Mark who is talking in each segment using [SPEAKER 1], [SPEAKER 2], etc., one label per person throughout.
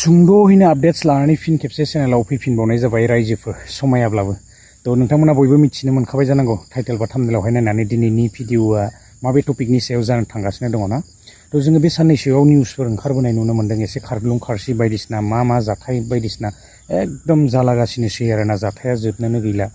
[SPEAKER 1] सुंद'हैनो updates लानानै फिन खेबसे चेनेलाव फैफिनबावनाय जाबाय रायजोफोर समायाब्लाबो थ' नोंथांमोना बयबो मिथिनो मोनखाबाय जानांगौ टाइटेल बा थाम्बनेलावहाय नायनानै दिनैनि भिडिअआ माबे टपिकनि सायाव जानो थांगासिनो दङ ना थ' जोङो बे साननैसोआव निउसफोर ओंखारबोनाय नुनो मोन्दों एसे खारग्लुं खारसि बायदिसिना मा जाथाय बायदिसिना एकदम जालागासिनोसै आरोना जाथाया जोबनोनो गैला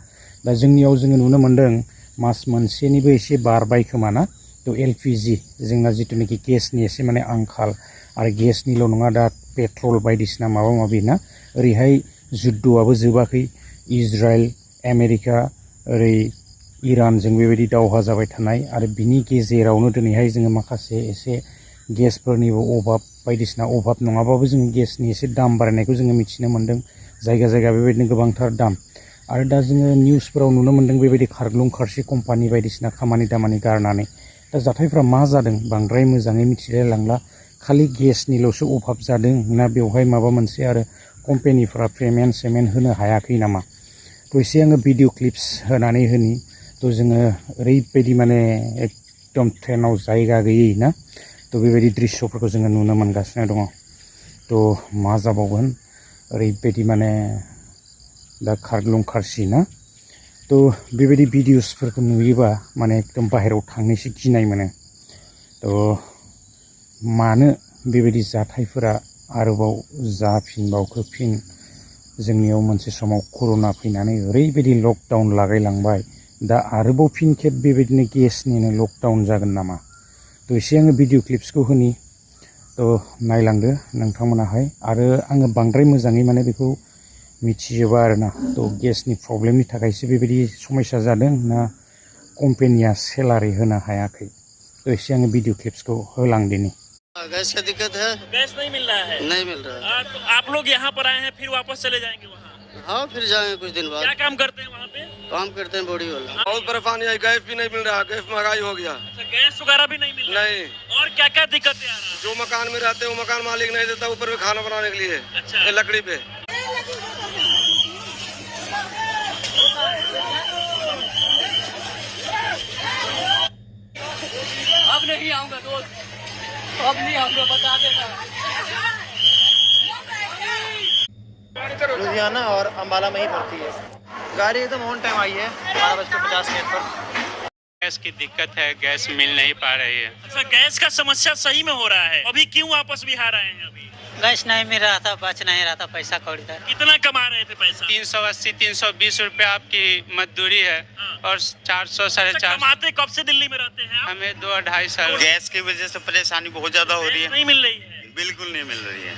[SPEAKER 1] दा जोंनियाव जोङो नुनो मोन्दों मास मोनसेनिबो एसे बारबाय खोमा ना थ' एलपिजि जोंना जिथुनाखि गेसनि एसे माने आंखाल आरो गेसनिल' नङा दा पेट्रल बायदिसिना माबा माबि ना ओरैहाय जुद्धआबो जोबाखै इजराइल आमेरिका ओरै इरानजों बेबायदि दावहा जाबाय थानाय आरो बिनि गेजेरावनो दिनैहाय जोङो माखासे एसे गेसफोरनिबो अभाब बायदिसिना अभाब नङाबाबो जोङो गेसनि एसे दाम बारायनायखौ जोङो मिथिनो मोन्दों जायगा जायगा बेबायदिनो गोबांथार दाम आरो दा जोङो निउसफोराव नुनो मोन्दों बेबायदि खारग्लुं खारसि कम्पानि बायदिसिना खामानि दामानि गारनानै दा जाथायफ्रा मा जादों बांद्राय मोजाङै मिथिलाय लांला खालि गेसनिल'सो अभाब जादों ना बेवहाय माबा मोनसे आरो कम्पानिफ्रा पेमेन्ट होनो हायाखै नामा थ' एसे आङो भिडिअ क्लिप्स होनानै होनि थ' जोङो ओरैबायदि माने एकदम ट्रेनाव जायगा गैयै ना थ' बेबायदि दृश्यफोरखौ जोङो नुनो मोनगासिनो दङ थ' मा जाबावगोन ओरैबायदि माने दा खारग्लुं खारसि ना थ' बेबायदि भिडिअसफोरखौ नुयोबा माने एकदम बाहेरायाव थांनोसो गिनाय मोनो थ' मानो बेबायदि जाथायफोरा आरोबाव जाफिनबावखो फिन जोंनियाव मोनसे समाव कर'ना फैनानै ओरैबायदि लकडाउन लागायलांबाय दा आरोबाव फिन खेब बेबायदिनो गेसनिनो लकडाउन जागोन नामा थ' एसे आङो भिडिअ क्लिप्सखौ होनि थ' नायलांदो नोंथांमोनाहाय आरो आङो बांद्राय मोजाङै माने बेखौ मिथिजोबा आरोना थ' गेसनि प्रब्लेमनि थाखायसो बेबायदि समस्या जादों ना कम्पानिया सेलारि होनो हायाखै थ' एसे आङो भिडिअ क्लिप्सखौ होलांदिनि
[SPEAKER 2] गैस का दिक्कत है।
[SPEAKER 3] गैस नहीं मिल रहा है।
[SPEAKER 2] नहीं मिल रहा है।
[SPEAKER 3] तो आप लोग यहाँ पर आए हैं फिर वापस चले जाएंगे वहाँ।
[SPEAKER 2] हाँ फिर जाएंगे कुछ दिन बाद।
[SPEAKER 3] क्या काम करते हैं वहाँ पे?
[SPEAKER 2] काम करते हैं बॉडी वाला।
[SPEAKER 4] बहुत परेशानी है गैस भी नहीं मिल रहा गैस महंगाई हो गया।
[SPEAKER 3] अच्छा गैस वगैरह भी नहीं मिल रहा
[SPEAKER 4] नहीं।
[SPEAKER 3] और क्या क्या दिक्कतें आ रहा है?
[SPEAKER 4] जो मकान में रहते हैं वो मकान मालिक नहीं देता ऊपर में खाना बनाने के लिए।
[SPEAKER 3] अच्छा।
[SPEAKER 4] ये लकड़ी पे
[SPEAKER 3] अब नहीं आऊंगा दोस्त, अब नहीं आऊंगा बता देना।
[SPEAKER 5] लुधियाना और अम्बाला में ही पड़ती है। गाड़ी एकदम ऑन टाइम आई है 12:50 पर।
[SPEAKER 6] गैस की दिक्कत है गैस मिल नहीं पा रही है।
[SPEAKER 3] अच्छा गैस का समस्या सही में हो रहा है अभी क्यों वापस बिहार आए हैं अभी?
[SPEAKER 5] गैस नहीं मिल रहा था बच नहीं रहा था पैसा कौड़ी था।
[SPEAKER 3] कितना कमा रहे थे पैसा?
[SPEAKER 6] 380 320 रुपये आपकी मजदूरी है और 400 साढ़े
[SPEAKER 3] अच्छा,
[SPEAKER 6] 400
[SPEAKER 3] कमाते कब से दिल्ली में रहते हैं आप?
[SPEAKER 6] हमें 2 2.5 साल।
[SPEAKER 7] गैस की वजह से परेशानी बहुत ज्यादा हो रही है।
[SPEAKER 3] नहीं मिल रही है।
[SPEAKER 7] बिल्कुल नहीं मिल रही है।